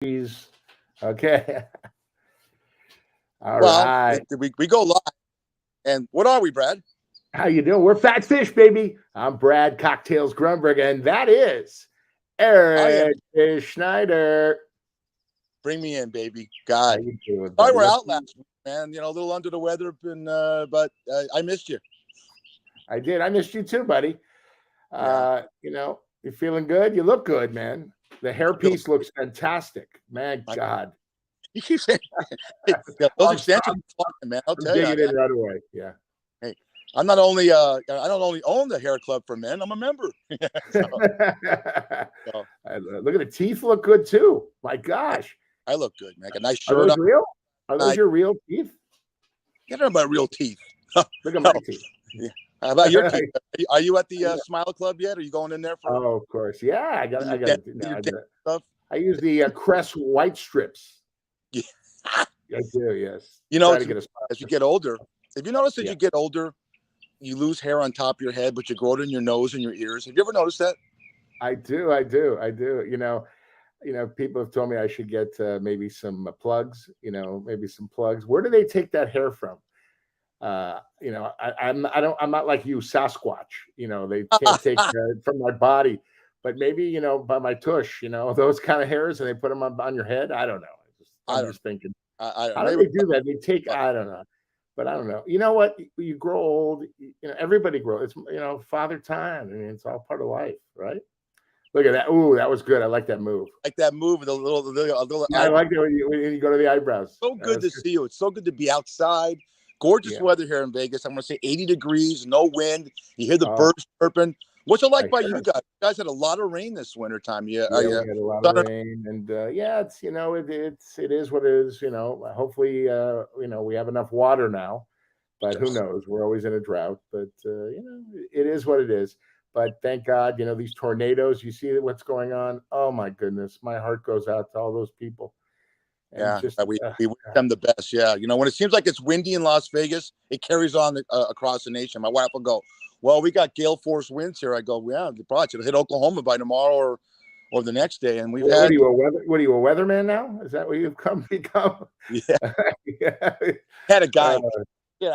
Please. Okay. All Well, right. we go live. And what are we, Brad? How you doing? We're Fat Fish, baby. I'm Brad Cocktails Grunberg, and that is I am. Eric Schneider. Bring me in, baby. How God. you doing, Sorry buddy? we're out last week, man. A little under the weather, but I missed you. I did. I missed you too, buddy. Yeah. You feeling good? You look good, man. The hairpiece looks fantastic. Man, I, God. you keep saying yeah, those I'm, extensions I'm, are flying, man. I'll I'm tell you. digging in right away. Yeah. Hey, I don't only own the hair club for men, I'm a member. so, so Look at the teeth look good too. My gosh. I look good, man. Got a nice Are shirt those on. real? Are those your real teeth? Get on my real teeth. Look at my teeth. Yeah. How about your teeth? Are you at the Smile Club yet? Are you going in there for? Oh, of course. Yeah, I got. Stuff. I use the Crest white strips. Yeah. I do. Yes. As you get older, if you notice you get older, you lose hair on top of your head, but you grow it in your nose and your ears. Have you ever noticed that? I do. People have told me I should get maybe some plugs. Maybe some plugs. Where do they take that hair from? I'm not like you, Sasquatch. They can't take it from my body, but maybe by my tush. Those kind of hairs, and they put them on your head. I don't know. I'm just thinking. How do they do that? They take. I don't know. But I don't know. You know what? You grow old. Everybody grows. It's father time. I mean, it's all part of life, right? Look at that. Ooh, that was good. I like that move. Like that move with a little. Yeah, I like it when you go to the eyebrows. So good to see you. It's so good to be outside. Gorgeous weather here in Vegas. I'm going to say 80 degrees, no wind. You hear the birds chirping. What's it like by you guys? You guys had a lot of rain this winter time. We had a lot of rain, and it's it is what it is. Hopefully, we have enough water now, but who knows? We're always in a drought, but it is what it is. But thank God, these tornadoes. You see what's going on? Oh my goodness, my heart goes out to all those people. And we wish them the best. Yeah, when it seems like it's windy in Las Vegas, it carries on across the nation. My wife will go, "Well, we got gale force winds here." I go, "Yeah, probably it'll hit Oklahoma by tomorrow or the next day." And what are you a weatherman now? Is that what you've become? Yeah. Yeah. Had a guy.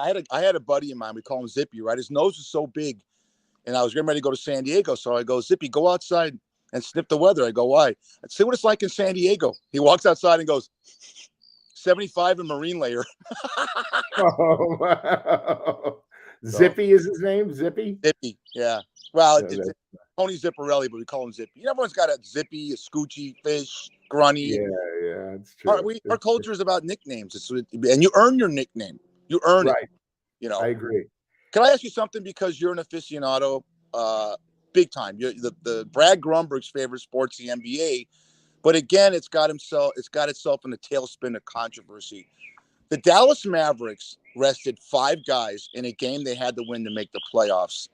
I had a buddy of mine. We call him Zippy. Right, his nose is so big, and I was getting ready to go to San Diego, so I go, "Zippy, go outside and sniff the weather." I go, "Why?" Let's see what it's like in San Diego. He walks outside and goes, 75 in marine layer. Oh, wow. Zippy is his name? Zippy? Zippy, yeah. Well, it's Tony Zipparelli, but we call him Zippy. Everyone's got a Zippy, a Scoochie, Fish, Grunny. Yeah, it's true. Our culture is about nicknames. And you earn your nickname. You earn it. I agree. Can I ask you something? Because you're an aficionado, big time. You're the Brad Grunberg's favorite sports, the NBA. But again, it's got itself in a tailspin of controversy. The Dallas Mavericks rested 5 guys in a game they had to win to make the playoffs.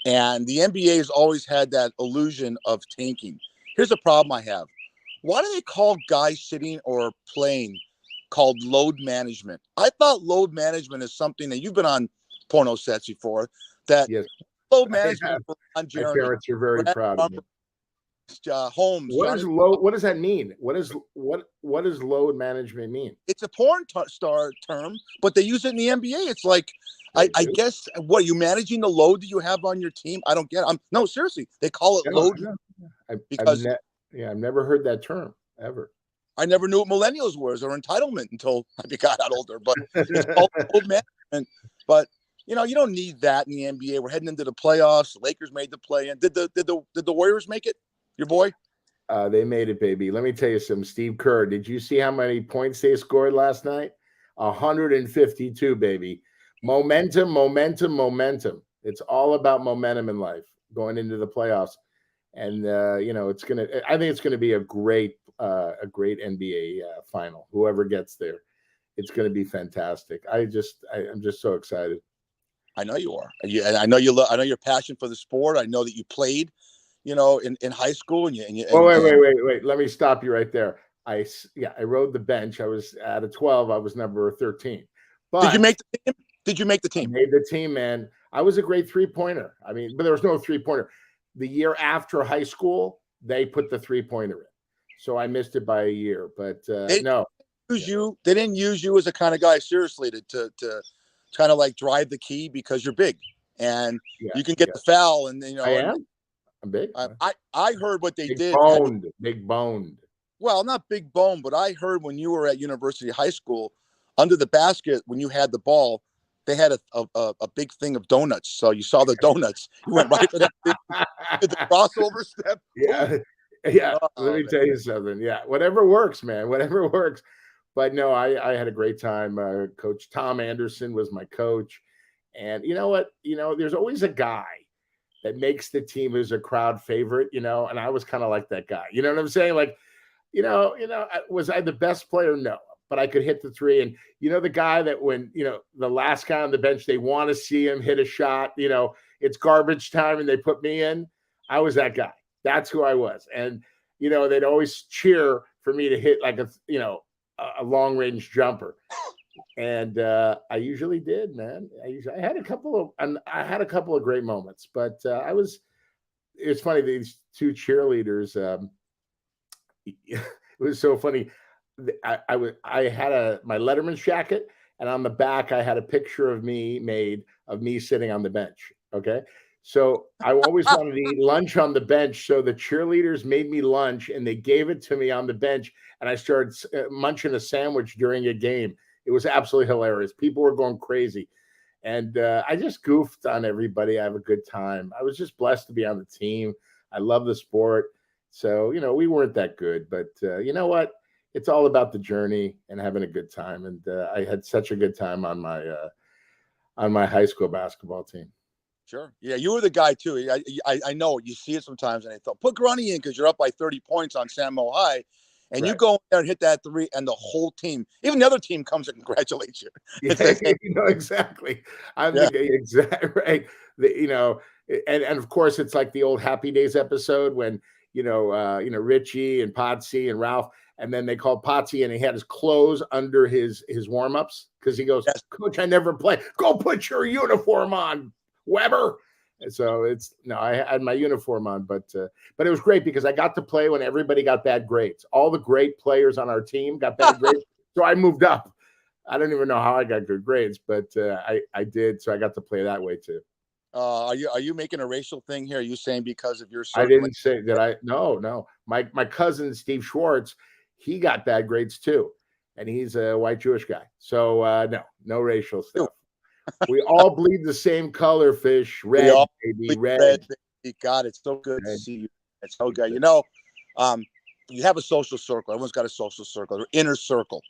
And the NBA has always had that illusion of tanking. Here's a problem I have. Why do they call guys sitting or playing called load management? I thought load management is something that you've been on porno sets before. That load management on Jeremy. My parents are very proud of me. Holmes. What does that mean? What does load management mean? It's a porn star term, but they use it in the NBA. It's like, I guess, what are you managing the load that you have on your team? I don't get it. No, seriously, they call it load because I've never heard that term ever. I never knew what millennials were or entitlement until I got older. But it's called load management. But you don't need that in the NBA. We're heading into the playoffs. The Lakers made the play-in. Did the Warriors make it? Your boy? They made it, baby. Let me tell you something. Steve Kerr, did you see how many points they scored last night? 152, baby. Momentum. It's all about momentum in life going into the playoffs. And I think it's gonna be a great NBA final. Whoever gets there, it's gonna be fantastic. I'm just so excited. I know you are. I know your passion for the sport. I know that you played. In high school, and wait. Let me stop you right there. I rode the bench. I was out of 12. I was number 13. But did you make the team? Did you make the team? I made the team, man. I was a great 3-pointer. I mean, but there was no 3-pointer. The year after high school, they put the 3-pointer in. so I missed it by a year. But They no, use you. They didn't use you as a kind of guy seriously to kind of like drive the key because you're big and you can get the foul. And I am. I'm big. I heard what they Big did. boned, big boned. Well, not big bone, but I heard when you were at University High School, under the basket when you had the ball, they had a big thing of donuts. So you saw the donuts. You went right for that big, did the crossover step. Yeah. Yeah. Oh, Let me man. tell you something. Yeah. Whatever works, man. Whatever works. But no, I had a great time. Coach Tom Anderson was my coach. And you know what? There's always a guy that makes the team as a crowd favorite, and I was kind of like that guy. You know what I'm saying? Like, was I the best player? No, but I could hit the three. And the guy that when the last guy on the bench, they want to see him hit a shot. It's garbage time, and they put me in. I was that guy. That's who I was. And they'd always cheer for me to hit like a long range jumper. And I usually did, man. I had a couple of great moments, but it's funny, these two cheerleaders. It was so funny. I had my Letterman's jacket, and on the back I had a picture of me sitting on the bench. Okay. So I always wanted to eat lunch on the bench. So the cheerleaders made me lunch and they gave it to me on the bench. And I started munching a sandwich during a game. It was absolutely hilarious. People were going crazy. And I just goofed on everybody. I have a good time. I was just blessed to be on the team. I love the sport. So, we weren't that good. But you know what? It's all about the journey and having a good time. And I had such a good time on my high school basketball team. Sure. Yeah, you were the guy too. I know you see it sometimes, and I thought put Grunny in because you're up by 30 points on San Mo High, and right. You go in there and hit that three, and the whole team, even the other team, comes and congratulates you. Yeah, exactly. I'm exactly right. And of course, it's like the old Happy Days episode when Richie and Potsy and Ralph. And then they called Potsy and he had his clothes under his warm-ups because he goes, yes. Coach, I never play. Go put your uniform on, Weber. And so I had my uniform on, but it was great because I got to play when everybody got bad grades. All the great players on our team got bad grades. So I moved up. I don't even know how I got good grades, but I did. So I got to play that way too. Are you making a racial thing here? Are you saying because of your? I didn't say that. No. My cousin Steve Schwartz, he got bad grades too, and he's a white Jewish guy. So no racial stuff. We all bleed the same color, Fish. Red, baby, red. God, it's so good to see you. It's so good. You have a social circle. Everyone's got a social circle, or inner circle.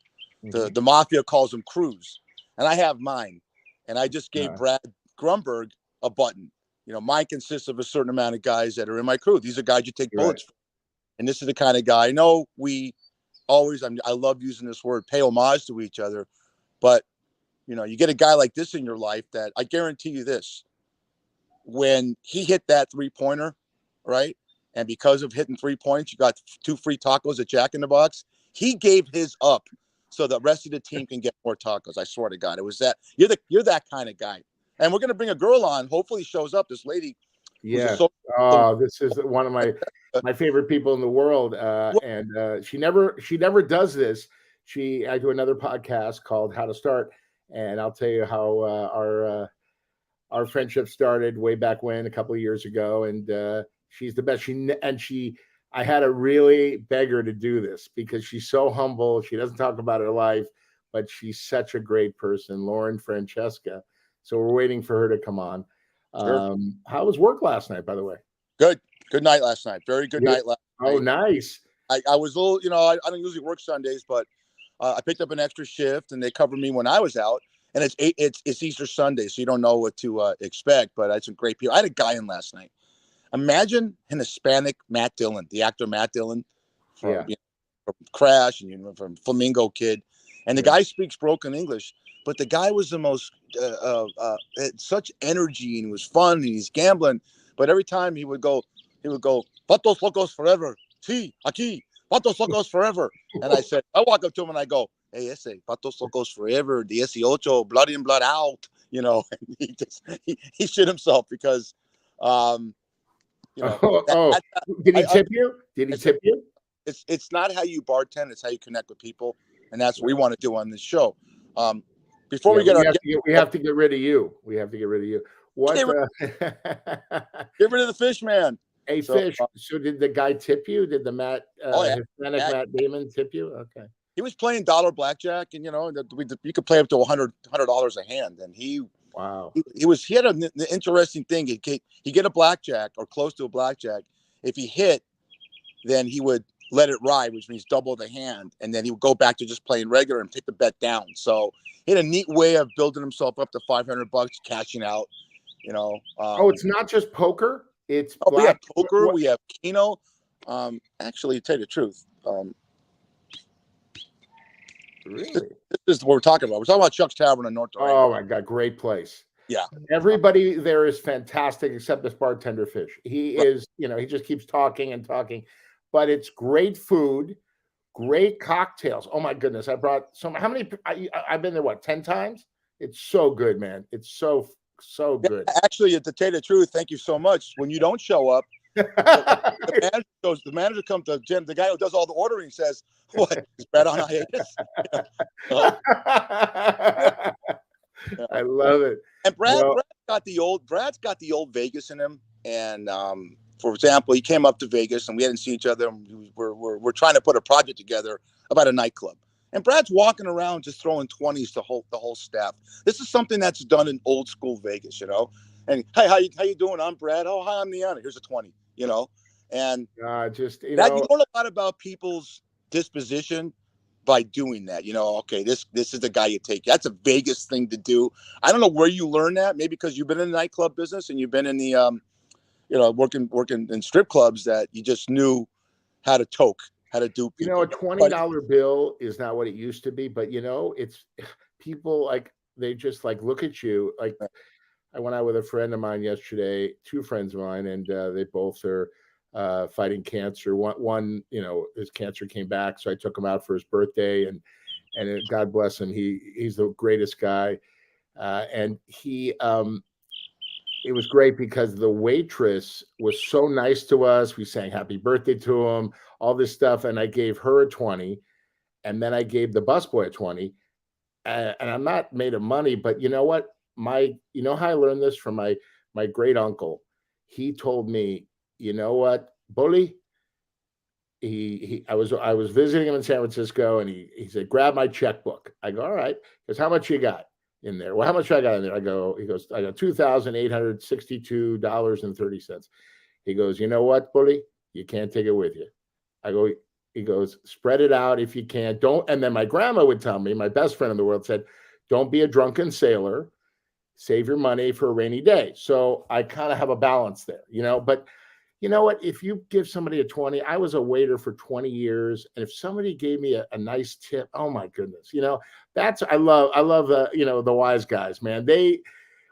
Mm-hmm. The mafia calls them crews, and I have mine. And I just gave Brad Grunberg a button. Mine consists of a certain amount of guys that are in my crew. These are guys you take bullets from. And this is the kind of guy. I know we always, I love using this word, pay homage to each other. But, you get a guy like this in your life that I guarantee you this. When he hit that three-pointer, right? And because of hitting 3 points, you got 2 free tacos at Jack in the Box. He gave his up so the rest of the team can get more tacos. I swear to God. It was that. You're that kind of guy. And we're going to bring a girl on. Hopefully shows up. This lady. Yeah. This is one of my favorite people in the world. And she never does this. I do another podcast called How to Start. And I'll tell you how our friendship started way back when, a couple of years ago. And she's the best. I had to really beg her to do this because she's so humble. She doesn't talk about her life, but she's such a great person, Lauren Francesca. So we're waiting for her to come on. Sure. How was work last night, by the way? Good night last night. Very good night last night. Oh, nice. I was a little, I don't usually work Sundays, but I picked up an extra shift and they covered me when I was out. And it's Easter Sunday, so you don't know what to expect. But I had some great people. I had a guy in last night. Imagine an Hispanic Matt Dillon, the actor Matt Dillon from Crash and from Flamingo Kid. And the guy speaks broken English, but the guy was the most had such energy and he was fun and he's gambling. But every time he would go, Patos Locos forever. Sí, aquí, Patos Locos forever. And I walk up to him and I go, hey, ese, Patos Locos forever, 18, blood in, blood out. And he shit himself because, did he tip you? Did he tip you? it's not how you bartend, it's how you connect with people, and that's what we want to do on this show. Before we get we have to get rid of you. We have to get rid of you. What? get rid of the fish man. Hey, Fish. So did the guy tip you? Did the Hispanic Matt Damon tip you? Okay. He was playing dollar blackjack, and you could play up to $100 a hand, and he had an interesting thing. He'd get a blackjack or close to a blackjack. If he hit, then he would let it ride, which means double the hand, and then he would go back to just playing regular and take the bet down. So he had a neat way of building himself up to $500, cashing out. It's not just poker. It's we have poker. We have Keno. Actually, to tell you the truth, really, this is what we're talking about. We're talking about Chuck's Tavern in North Durango. Oh my God, great place. Yeah, everybody there is fantastic except this bartender Fish. He is, he just keeps talking and talking, but it's great food, great cocktails. Oh my goodness, I brought how many? I've been there 10 times. It's so good, man. It's so good. Actually, to tell you the truth, thank you so much. When you don't show up, the manager comes to Jim, the guy who does all the ordering, says, "What is Brad on hiatus?" I love it. And Brad's got the old Vegas in him. And for example, he came up to Vegas, and we hadn't seen each other. And we're trying to put a project together about a nightclub. And Brad's walking around just throwing 20s to the whole staff. This is something that's done in old school Vegas, And hey, how you doing? I'm Brad. Oh, hi, I'm Niana. Here's a 20. And you learn a lot about people's disposition by doing that. Okay, this is the guy you take. That's a Vegas thing to do. I don't know where you learn that. Maybe because you've been in the nightclub business and you've been in the working in strip clubs, that you just knew how to toke. How to do people. A $20 bill is not what it used to be, but it's people they just look at you. I went out with a friend of mine yesterday, two friends of mine, and they both are fighting cancer. One, his cancer came back, so I took him out for his birthday, and God bless him, he's the greatest guy, and he. It was great because the waitress was so nice to us. We sang happy birthday to him, all this stuff. And I gave her a 20. And then I gave the busboy a 20. And I'm not made of money, but you know what? You know how I learned this from my great uncle? He told me, you know what, Bully? I was visiting him in San Francisco, and he said, grab my checkbook. I go, all right. He goes, how much you got in there? Well, how much I got in there? He goes, I got $2,862.30. He goes, you know what, Bully? You can't take it with you. He goes, spread it out if you can. Don't. And then my grandma would tell me, my best friend in the world said, don't be a drunken sailor. Save your money for a rainy day. So I kind of have a balance there, but you know what? If you give somebody a 20, I was a waiter for 20 years. And if somebody gave me a nice tip, oh my goodness, I love the wise guys, man.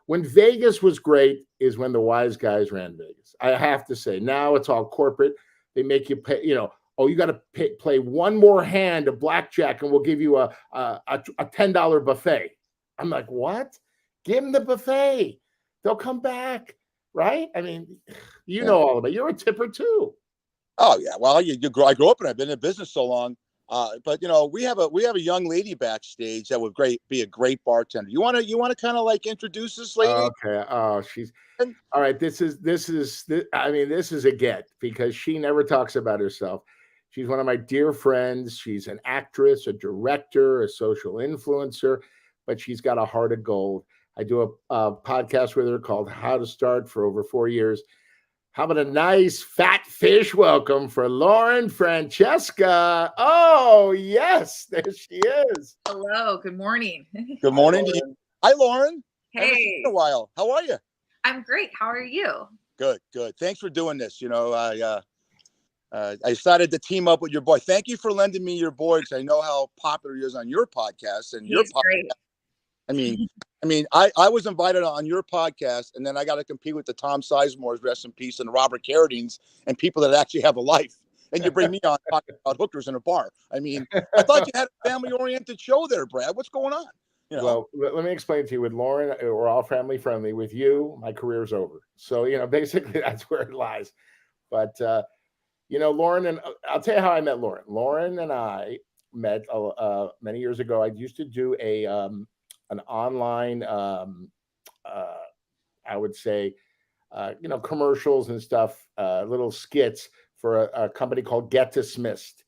When Vegas was great is when the wise guys ran Vegas. I have to say, now it's all corporate. They make you pay, you got to play one more hand of blackjack and we'll give you a $10 buffet. I'm like, what? Give them the buffet. They'll come back. Right? I mean, all of it. You're a tipper too. Oh yeah. Well, I grew up and I've been in business so long. But we have a young lady backstage that would be a great bartender. You want to kind of introduce this lady? Okay. Oh, all right. This is a get because she never talks about herself. She's one of my dear friends. She's an actress, a director, a social influencer, but she's got a heart of gold. I do a podcast with her called How to Start for over 4 years. How about a nice fat fish welcome for Lauren Francesca? Oh, yes, there she is. Hello, good morning. Good morning to you. Hi, Lauren. Hey. Haven't seen you in a while. How are you? I'm great. How are you? Good. Thanks for doing this. I decided to team up with your boy. Thank you for lending me your boy because I know how popular he is on your podcast. And your podcast. Great. I was invited on your podcast, and then I got to compete with the Tom Sizemores, rest in peace, and Robert Carradines, and people that actually have a life. And you bring me on talking about hookers in a bar. I thought you had a family-oriented show there, Brad. What's going on? Well, let me explain to you. With Lauren, we're all family friendly. With you, my career's over. So, basically that's where it lies. But, Lauren, and I'll tell you how I met Lauren. Lauren and I met many years ago. I used to do an online, uh, I would say, commercials and stuff, little skits for a company called Get Dismissed.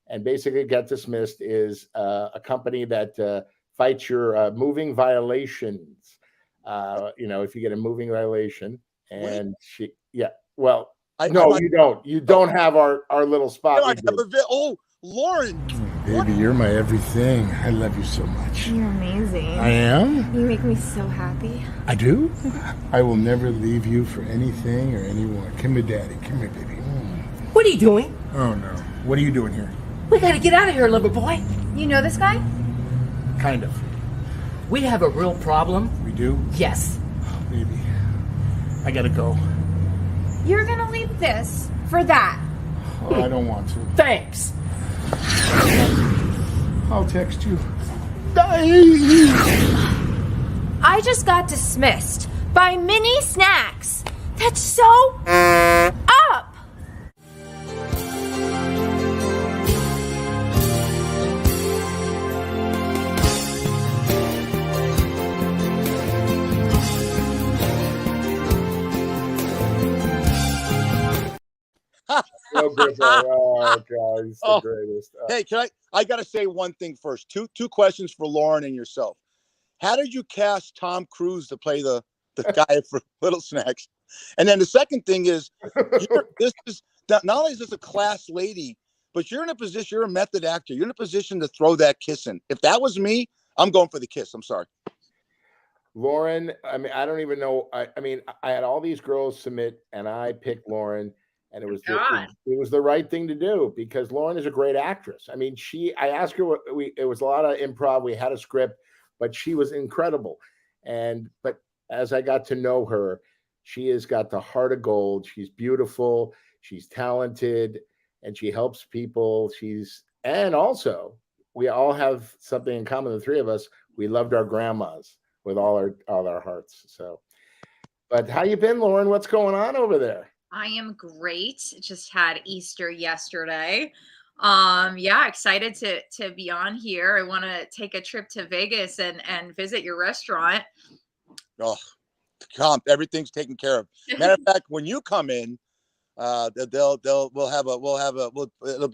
And basically, Get Dismissed is a company that fights your moving violations. If you get a moving violation, and well, no, you don't. You don't have our little spot. Lauren. Baby, you're my everything. I love you so much. You're amazing. I am? You make me so happy. I do? I will never leave you for anything or anyone. Come here, Daddy. Come here, baby. What are you doing? Oh, no. What are you doing here? We gotta get out of here, lover boy. You know this guy? Kind of. We have a real problem. We do? Yes. Oh, baby. I gotta go. You're gonna leave this for that. Oh, I don't want to. Thanks. I'll text you. I just got dismissed by Mini Snacks. That's so up. Oh, God, he's the greatest. Hey, I got to say one thing first. Two questions for Lauren and yourself. How did you cast Tom Cruise to play the guy for Little Snacks? And then the second thing is, not only is this a class lady, but you're in a position, you're a method actor. You're in a position to throw that kiss in. If that was me, I'm going for the kiss. I'm sorry. Lauren, I mean, I don't even know. I had all these girls submit, and I picked Lauren. And it was the right thing to do because Lauren is a great actress. I mean, I asked her it was a lot of improv. We had a script, but she was incredible. But as I got to know her, she has got the heart of gold. She's beautiful. She's talented and she helps people. And also we all have something in common. The three of us, we loved our grandmas with all our hearts. So, but how you been, Lauren? What's going on over there? I am great. Just had Easter yesterday. Excited to be on here. I want to take a trip to Vegas and visit your restaurant. Oh, everything's taken care of. Matter of fact, when you come in, it'll be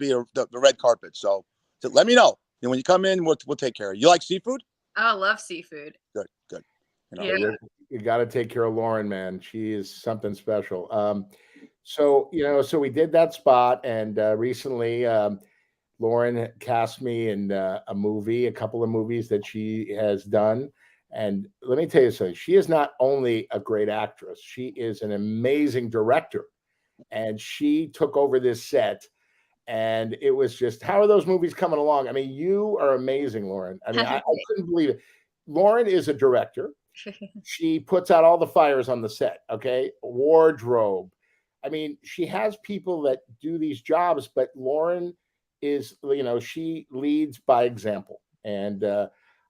the red carpet. So let me know. And when you come in, we'll take care of you. You like seafood? Oh, love seafood. Good. You got to take care of Lauren, man. She is something special. So we did that spot, and recently Lauren cast me in a couple of movies that she has done. And let me tell you something, she is not only a great actress, she is an amazing director. And she took over this set, and it was just, how are those movies coming along? I mean, you are amazing, Lauren. I mean, I couldn't believe it. Lauren is a director. She puts out all the fires on the set, okay? Wardrobe. I mean, she has people that do these jobs, but Lauren is, she leads by example. And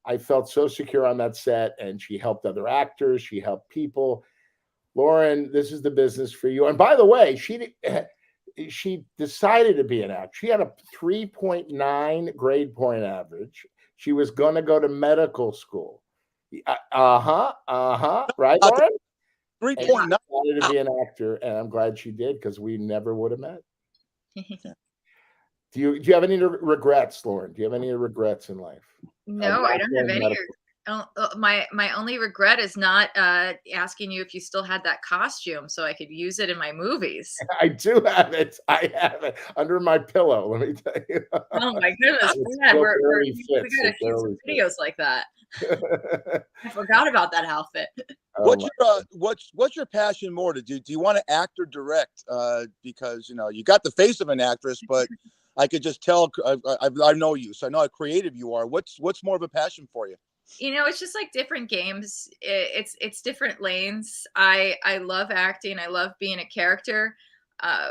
I felt so secure on that set, and she helped other actors. She helped people. Lauren, this is the business for you. And by the way, she decided to be an actor. She had a 3.9 grade point average. She was going to go to medical school. Right, Lauren? 3.9. Wanted to be an actor, and I'm glad she did because we never would have met. Do you have any regrets, Lauren? Do you have any regrets in life? No, I don't have any. My only regret is not asking you if you still had that costume so I could use it in my movies. I do have it. I have it under my pillow. Let me tell you. Oh my goodness! We gotta shoot some videos like that. I forgot about that outfit. What's your passion more to do? Do you want to act or direct? Because you got the face of an actress, but I could just tell. I know you, so I know how creative you are. What's more of a passion for you? It's just like different games. It's different lanes. I love acting. I love being a character.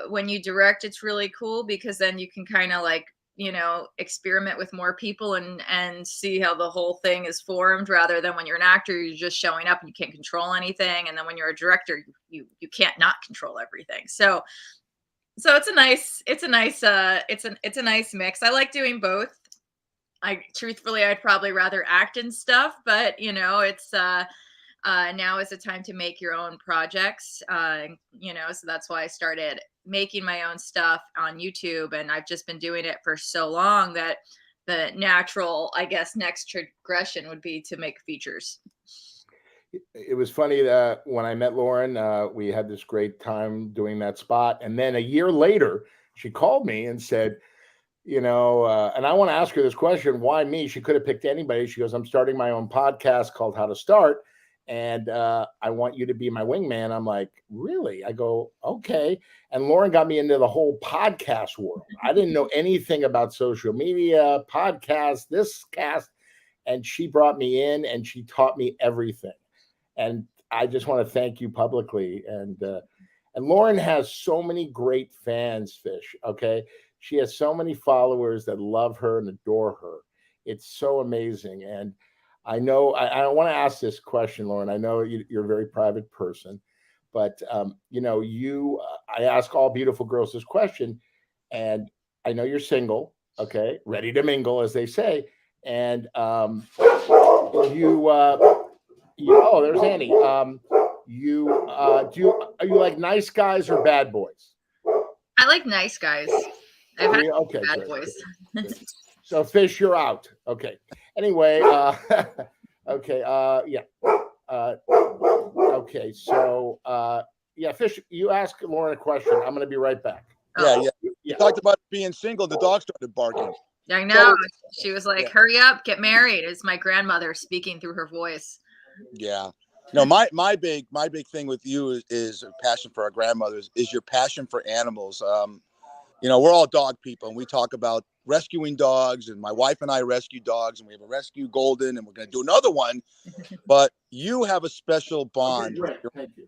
When you direct, it's really cool because then you can kind of experiment with more people and see how the whole thing is formed, rather than when you're an actor, you're just showing up and you can't control anything. And then when you're a director, you can't not control everything. So So it's a nice mix. I like doing both. I'd probably rather act and stuff, but it's now is the time to make your own projects. So that's why I started making my own stuff on YouTube, and I've just been doing it for so long that the natural, I guess, next progression would be to make features. It was funny that when I met Lauren, we had this great time doing that spot. And then a year later, she called me and said, and I want to ask her this question, why me? She could have picked anybody. She goes, I'm starting my own podcast called How to Start. And I want you to be my wingman. I'm like, really? I go, okay. And Lauren got me into the whole podcast world. I didn't know anything about social media, podcasts, this cast. And she brought me in and she taught me everything. And I just want to thank you publicly. And Lauren has so many great fans, Fish. Okay. She has so many followers that love her and adore her. It's so amazing. And I know I want to ask this question, Lauren. I know you're a very private person, but I ask all beautiful girls this question, and I know you're single, okay, ready to mingle, as they say. And there's Annie. Are you like nice guys or bad boys? I like nice guys. I've had Okay, bad good, boys. good. So Fish, you're out. Okay. Anyway, okay. Okay. So Fish, you ask Lauren a question. I'm going to be right back. Yeah. You talked about being single. The dog started barking. I know. She was like, hurry up, get married. It's my grandmother speaking through her voice. Yeah. No, my big thing with you is a passion for our grandmothers, is your passion for animals. We're all dog people, and we talk about rescuing dogs, and my wife and I rescue dogs, and we have a rescue golden, and we're going to do another one. But you have a special bond. Okay, great. Thank you.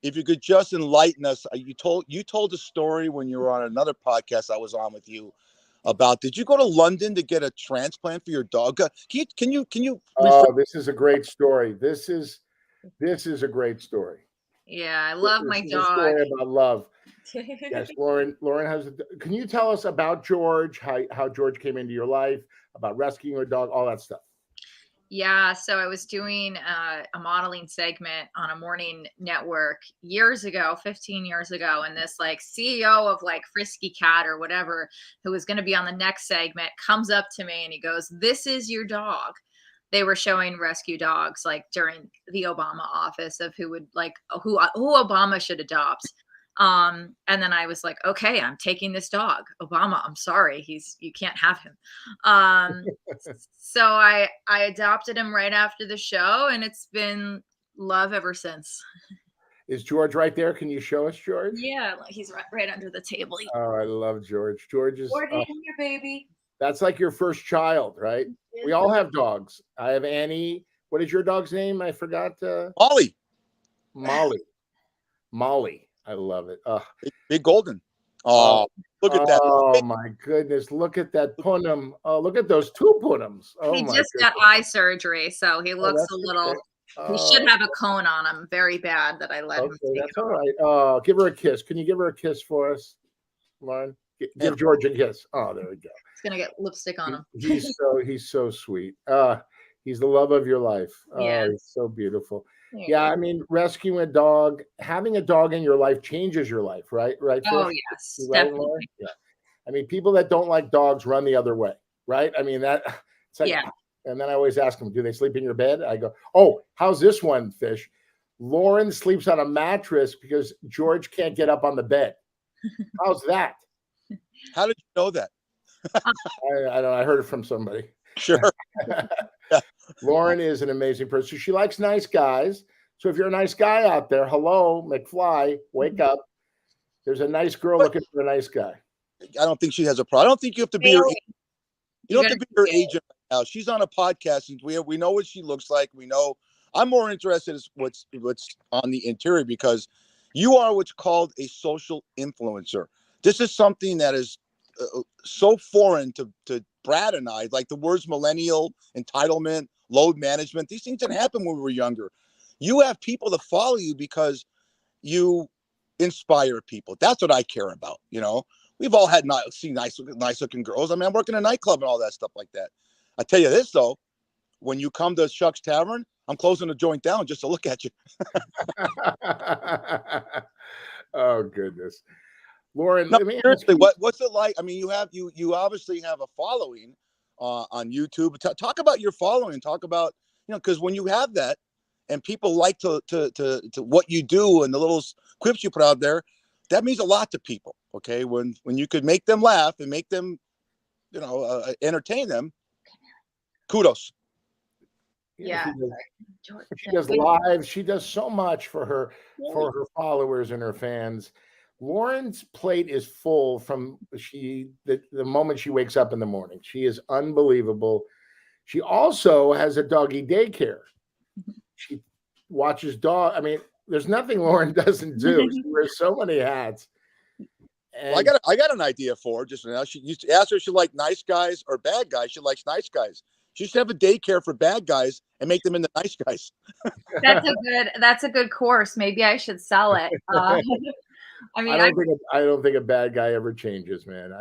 If you could just enlighten us, you told a story when you were on another podcast I was on with you about, did you go to London to get a transplant for your dog? Can you? Oh, this is a great story. This is a great story. Yeah, I love my dog. A story about love. Yes, Lauren has. Can you tell us about George? How George came into your life? About rescuing your dog, all that stuff. Yeah, so I was doing a modeling segment on a morning network years ago, 15 years ago, and this like CEO of like Frisky Cat or whatever, who was going to be on the next segment, comes up to me and he goes, "This is your dog." They were showing rescue dogs like during the Obama office of who Obama should adopt. And then I was like, okay, I'm taking this dog. Obama, I'm sorry. You can't have him. So I adopted him right after the show, and it's been love ever since. Is George right there? Can you show us George? Yeah, he's right under the table. Oh, I love George. George is your baby. That's like your first child, right? We all have dogs. I have Annie. What is your dog's name? I forgot. Molly. I love it. Big golden. Oh, look at that. Oh my goodness. Look at that punum. Oh, look at those two punums. Oh, he just got eye surgery, so he looks a little. Okay. He should have a cone on him. Very bad that I let him. That's all right. Oh, give her a kiss. Can you give her a kiss for us, Lauren? Give George a kiss. Oh, there we go. He's gonna get lipstick on him. He's so sweet. He's the love of your life. Oh, he's so beautiful. Yeah, I mean, rescuing a dog, having a dog in your life changes your life, right? Right. Oh, yes, definitely. Yeah. I mean, people that don't like dogs run the other way, right? I mean, it's like, yeah. And then I always ask them, do they sleep in your bed? I go, oh, how's this one, Fish? Lauren sleeps on a mattress because George can't get up on the bed. How's that? How did you know that? I don't know. I heard it from somebody. Sure. Lauren is an amazing person. She likes nice guys. So if you're a nice guy out there, hello, McFly, wake up. There's a nice girl looking for a nice guy. I don't think she has a problem. I don't think you have to be her. You don't have to be her agent right now. She's on a podcast, and we know what she looks like. We know. I'm more interested in what's on the interior, because you are what's called a social influencer. This is something that is so foreign to Brad and I, like the words millennial, entitlement, load management. These things didn't happen when we were younger. You have people that follow you because inspire people. That's what I care about. You know, we've all had seen nice looking girls. I mean, I'm working in a nightclub and all that stuff like that. I tell you this though, when you come to Shucks Tavern, I'm closing the joint down just to look at you. Oh goodness, Lauren. No, let me ask seriously, you- what's it like? I mean, you obviously have a following on YouTube. Talk about your following. Talk about, you know, because when you have that and people like to what you do and the little quips you put out there, that means a lot to people. Okay, when you could make them laugh and make them, you know, entertain them, kudos. Yeah. She does live. She does so much for her followers and her fans. Lauren's plate is full from the moment she wakes up in the morning. She is unbelievable. She also has a doggy daycare. She watches dog. I mean, there's nothing Lauren doesn't do. She wears so many hats. And Well, I got an idea for her just now. She used to ask her if she liked nice guys or bad guys. She likes nice guys. She should have a daycare for bad guys and make them into nice guys. That's a good course. Maybe I should sell it. I mean, I don't think a bad guy ever changes, man.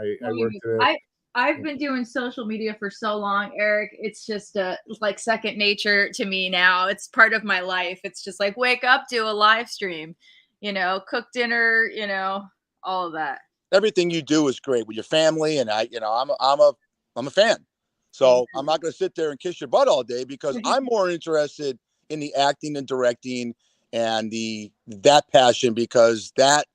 I've been doing social media for so long, Eric. It's just like second nature to me now. It's part of my life. It's just like wake up, do a live stream, you know, cook dinner, you know, all of that. Everything you do is great with your family, and I'm a fan. So I'm not going to sit there and kiss your butt all day because I'm more interested in the acting and directing and that passion, because that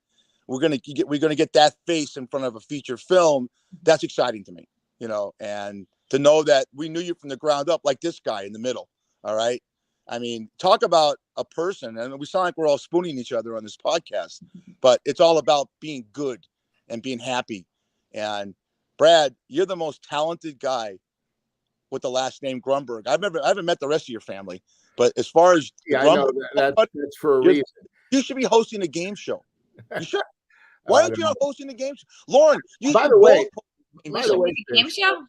we're going to get that face in front of a feature film. That's exciting to me, you know, and to know that we knew you from the ground up, like this guy in the middle. All right. I mean, talk about a person, and we sound like we're all spooning each other on this podcast, but it's all about being good and being happy. And Brad, you're the most talented guy with the last name Grunberg. I haven't met the rest of your family, but as far as I know that's for a reason. You should be hosting a game show. You should. Why aren't you not hosting a game show? Lauren, by the way, game show?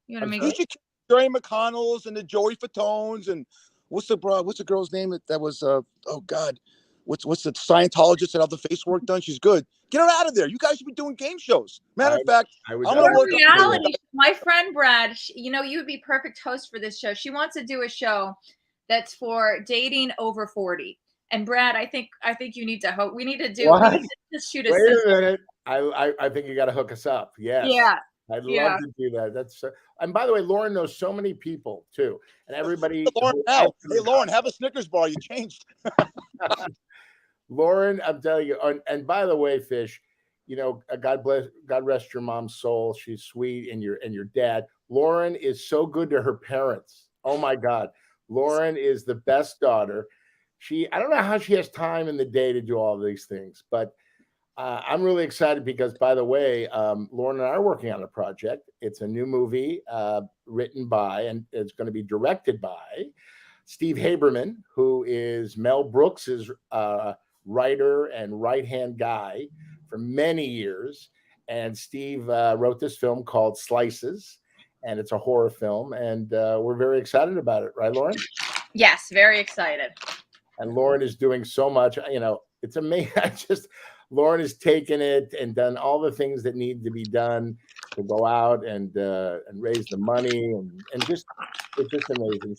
You want to make you should Jerry McConnell's and the Joey Fatones and what's the girl's name that was oh God, what's the Scientologist that had the face work done? She's good. Get her out of there. You guys should be doing game shows. Matter of fact, I'm gonna work reality. My friend Brad, you know, you would be perfect host for this show. She wants to do a show that's for dating over 40. And Brad, I think you need to hope. We need to just shoot a. Wait a minute. I think you got to hook us up. Yes. Yeah. I'd love to do that. That's and by the way, Lauren knows so many people too, and everybody. Hey, Lauren, have a Snickers bar. You changed. Lauren, I'm telling you. And by the way, Fish, you know, God rest your mom's soul. She's sweet, and your dad. Lauren is so good to her parents. Oh my God, Lauren is the best daughter. I don't know how she has time in the day to do all of these things, but I'm really excited because, by the way, Lauren and I are working on a project. It's a new movie written by, and it's going to be directed by Steve Haberman, who is Mel Brooks's writer and right-hand guy for many years. And Steve wrote this film called Slices, and it's a horror film. And we're very excited about it. Right, Lauren? Yes, very excited. And Lauren is doing so much. You know, it's amazing. Lauren has taken it and done all the things that need to be done to go out and raise the money and it's just amazing.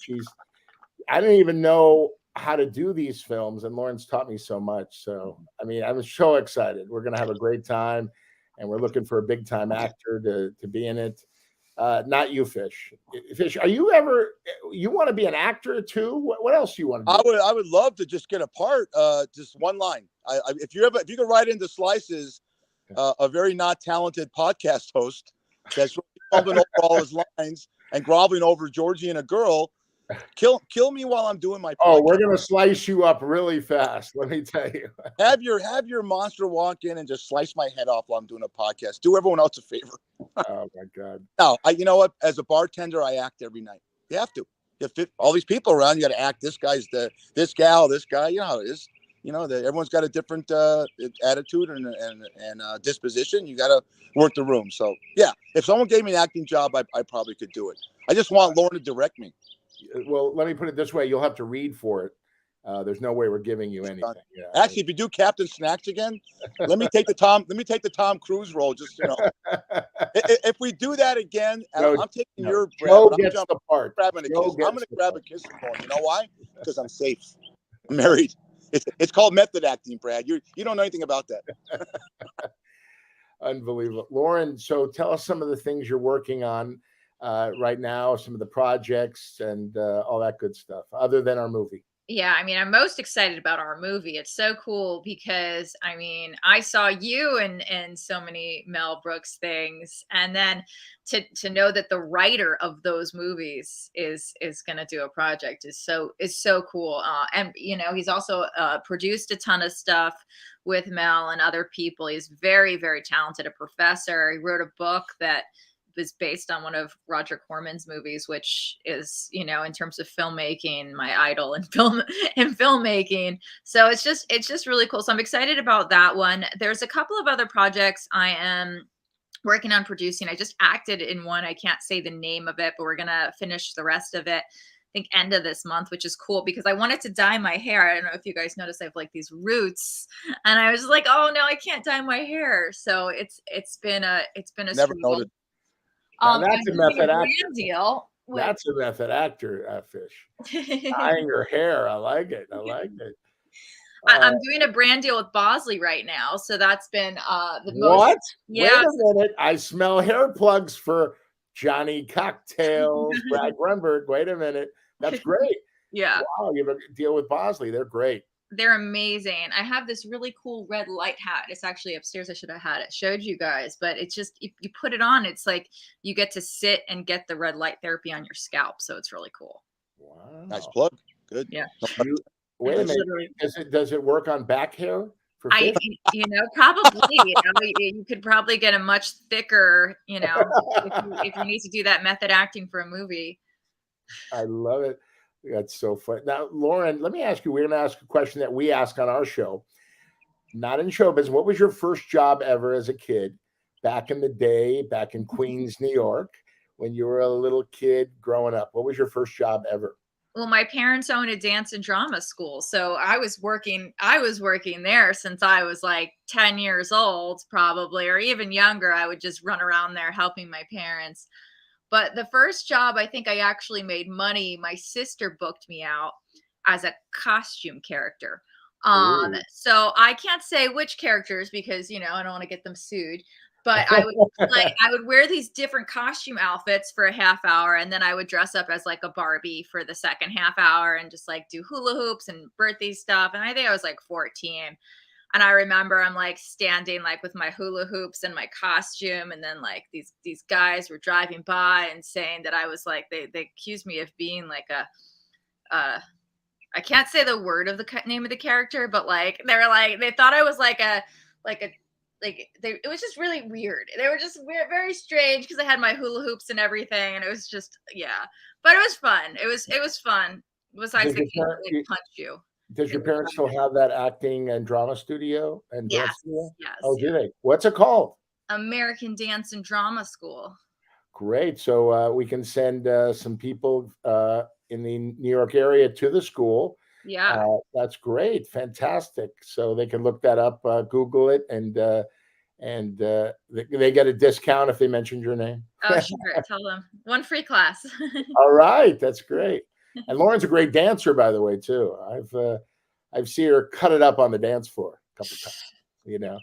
I don't even know how to do these films, and Lauren's taught me so much. So I mean, I'm so excited. We're gonna have a great time, and we're looking for a big time actor to be in it. Not you, Fish. Fish, are you want to be an actor too? What else do you want to do? I would love to just get a part, just one line. If you could write into Slices, a very not talented podcast host that's stumbling over all his lines and groveling over Georgie and a girl, kill me while I'm doing my podcast. Oh, we're gonna slice you up really fast. Let me tell you. Have your monster walk in and just slice my head off while I'm doing a podcast. Do everyone else a favor. Oh my God. No, you know what? As a bartender, I act every night. You have to. You have all these people around. You got to act. This guy's this gal, this guy. You know how it is. You know that everyone's got a different attitude and disposition. You got to work the room. So yeah, if someone gave me an acting job, I probably could do it. I just want Lauren to direct me. Well, let me put it this way: you'll have to read for it, There's no way we're giving you anything. Yeah. Actually, if you do Captain Snacks again, let me take the Tom Cruise role. Just if we do that again, No, I'm taking no. your Brad. Joe but gets the part. grabbing a Joe kiss. I'm going gets to the grab part. a kiss and go. You know why? Because I'm safe. I'm married. It's called method acting, Brad. You don't know anything about that. Unbelievable. Lauren, so tell us some of the things you're working on right now, some of the projects and all that good stuff, other than our movie. Yeah, I mean, I'm most excited about our movie. It's so cool because I mean, I saw you in so many Mel Brooks things, and then to know that the writer of those movies is going to do a project is so cool. And you know, he's also produced a ton of stuff with Mel and other people. He's very, very talented, a professor. He wrote a book that was based on one of Roger Corman's movies, which is, you know, in terms of filmmaking, my idol in filmmaking. So it's just really cool. So I'm excited about that one. There's a couple of other projects I am working on producing. I just acted in one. I can't say the name of it, but we're gonna finish the rest of it, I think end of this month, which is cool because I wanted to dye my hair. I don't know if you guys noticed I have like these roots, and I was like, oh no, I can't dye my hair. So it's been a Never struggle. noted. That's a I'm doing method actor. brand deal with- That's a method actor, Fish. Dyeing her hair. I like it. I like it. I'm doing a brand deal with Bosley right now, so that's been the What? most. Yeah. Wait a minute. I smell hair plugs for Johnny Cocktails, Brad Grunberg. Wait a minute. That's great. Yeah. Wow, you have a deal with Bosley. They're great. They're amazing. I have this really cool red light hat. It's actually upstairs. I should have had it, showed you guys, but it's just, you put it on, it's like you get to sit and get the red light therapy on your scalp. So it's really cool. Wow. Nice plug. Good. Yeah. Wait a minute. Does it work on back hair? For Fish? You know, probably, you know, you could probably get a much thicker, you know, if you need to do that method acting for a movie. I love it. That's so fun. Now, Lauren, let me ask you, we're going to ask a question that we ask on our show. Not in showbiz. What was your first job ever as a kid back in the day, back in Queens, New York, when you were a little kid growing up? What was your first job ever? Well, my parents owned a dance and drama school. So I was working there since I was like 10 years old, probably, or even younger. I would just run around there helping my parents. But the first job I think I actually made money, my sister booked me out as a costume character. So I can't say which characters because, you know, I don't want to get them sued. But I would wear these different costume outfits for a half hour, and then I would dress up as like a Barbie for the second half hour and just like do hula hoops and birthday stuff. And I think I was like 14. And I remember I'm like standing like with my hula hoops and my costume, and then like these guys were driving by and saying that I was like they accused me of being like I can't say the word of the name of the character, but like they thought I was it was just really weird. They were just weird, very strange because I had my hula hoops and everything, and it was just but it was fun. It was fun. Besides the kids would punch you. Does your parents still have that acting and drama studio and dance studio? Yes. Oh, do they? What's it called? American Dance and Drama School. Great. So we can send some people in the New York area to the school. Yeah. That's great. Fantastic. So they can look that up, Google it, and they get a discount if they mentioned your name. Oh, sure. Tell them. One free class. All right. That's great. And Lauren's a great dancer, by the way, too. I've seen her cut it up on the dance floor a couple times. You know,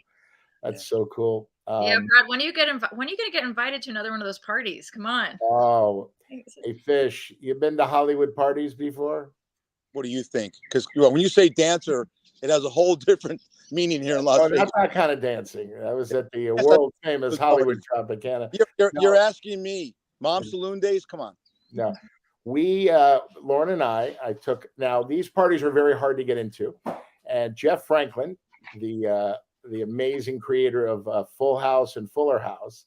that's so cool. Yeah, Brad. When are you going to get invited to another one of those parties? Come on. Oh, hey, Fish, you've been to Hollywood parties before? What do you think? Because when you say dancer, it has a whole different meaning here in Las Vegas. That's that kind of dancing. I was at the world famous Hollywood Tropicana. You're asking me, Mom Saloon days? Come on. No. We, Lauren and I took, now these parties are very hard to get into. And Jeff Franklin, the amazing creator of Full House and Fuller House,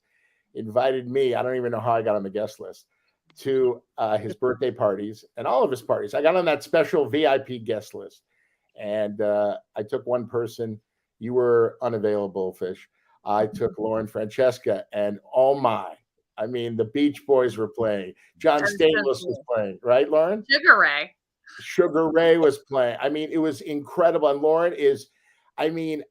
invited me, I don't even know how I got on the guest list, to his birthday parties and all of his parties. I got on that special VIP guest list. And I took one person. You were unavailable, Fish. I took Lauren Francesca, and oh my, I mean, the Beach Boys were playing. John Stamos was playing, right, Lauren? Sugar Ray. Sugar Ray was playing. I mean, it was incredible. And Lauren is, I mean,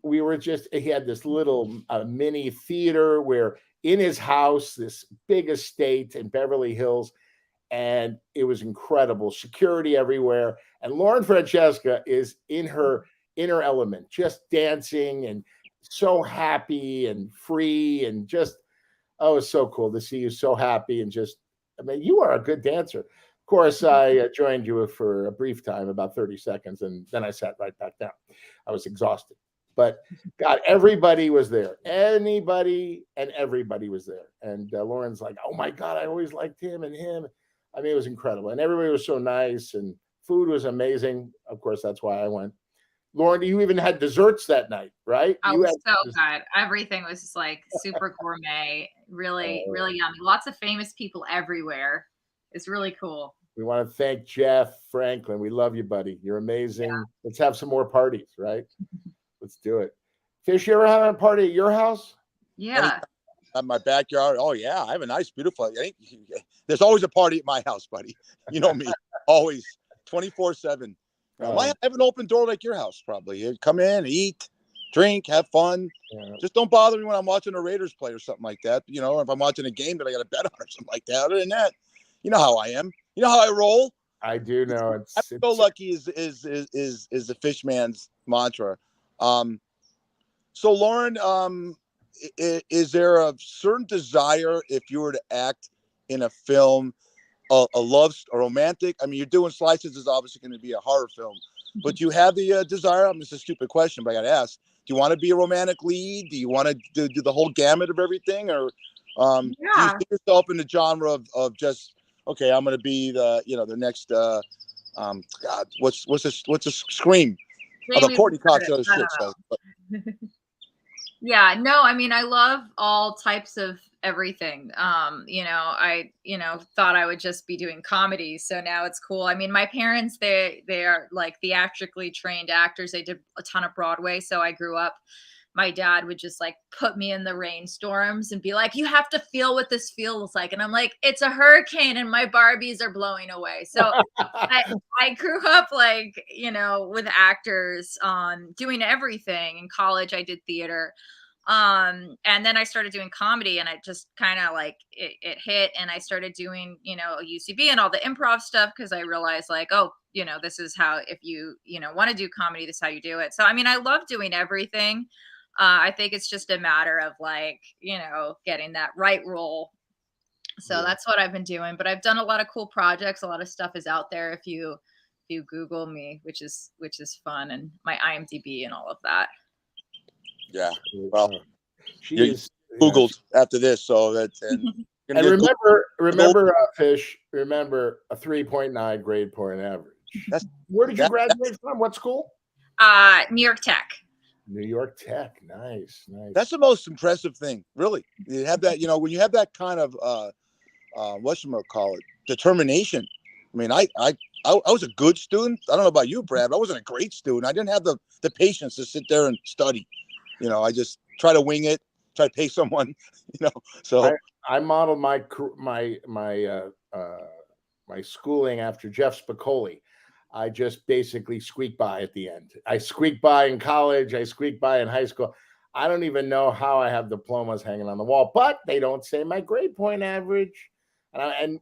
we were just, he had this little mini theater where in his house, this big estate in Beverly Hills, and it was incredible. Security everywhere. And Lauren Francesca is in her element, just dancing and so happy and free and just, oh, it's so cool to see you so happy and just, I mean, you are a good dancer. Of course, I joined you for a brief time, about 30 seconds, and then I sat right back down. I was exhausted. But God, everybody was there. Anybody and everybody was there. And Lauren's like, oh my God, I always liked him and him. I mean, it was incredible. And everybody was so nice and food was amazing. Of course, that's why I went. Lauren, you even had desserts that night, right? Oh, You it had was so good. Everything was just like super gourmet, really, really yummy. Lots of famous people everywhere. It's really cool. We want to thank Jeff Franklin. We love you, buddy. You're amazing. Yeah. Let's have some more parties, right? Let's do it. Fish, you ever have a party at your house? Yeah. At my backyard. Oh yeah, I have a nice, beautiful. There's always a party at my house, buddy. You know me, always 24/7. I have an open door like your house, probably. You come in, eat, drink, have fun. Yeah. Just don't bother me when I'm watching the Raiders play or something like that. You know, if I'm watching a game that I got to bet on or something like that. Other than that, you know how I am. You know how I roll. I do know. I'm so lucky is the fish man's mantra. So Lauren, is there a certain desire if you were to act in a film, a romantic? I mean, you're doing Slices is obviously going to be a horror film, but do you have the desire? I mean, it's a stupid question, but I got to ask: do you want to be a romantic lead? Do you want to do the whole gamut of everything, or do you see yourself in the genre of just okay? I'm going to be the next God, what's a Scream? Although Courtney Cox other shit. So, yeah, no, I mean, I love all types of everything. I thought I would just be doing comedy, so now it's cool. I mean, my parents, they are like theatrically trained actors. They did a ton of Broadway, so I grew up. My dad would just like put me in the rainstorms and be like, you have to feel what this feels like. And I'm like, it's a hurricane and my Barbies are blowing away. So I grew up like, with actors doing everything. In college, I did theater. And then I started doing comedy and I just kind of like it hit and I started doing, UCB and all the improv stuff because I realized like, oh, this is how, if you want to do comedy, this is how you do it. So, I mean, I love doing everything. I think it's just a matter of like, getting that right role. So that's what I've been doing, but I've done a lot of cool projects. A lot of stuff is out there if you Google me, which is fun, and my IMDb and all of that. Yeah. Well, she is Googled after this. So that's, and remember Fish, remember a 3.9 grade point average. Where did you graduate from? What school? New York Tech. New York Tech. Nice. That's the most impressive thing, really. You have that, when you have that kind of whatchamacallit, determination. I mean, I was a good student. I don't know about you, Brad, but I wasn't a great student. I didn't have the patience to sit there and study. I just try to wing it, try to pay someone, So I modeled my schooling after Jeff Spicoli. I just basically squeaked by at the end. I squeaked by in college. I squeaked by in high school. I don't even know how I have diplomas hanging on the wall, but they don't say my grade point average. And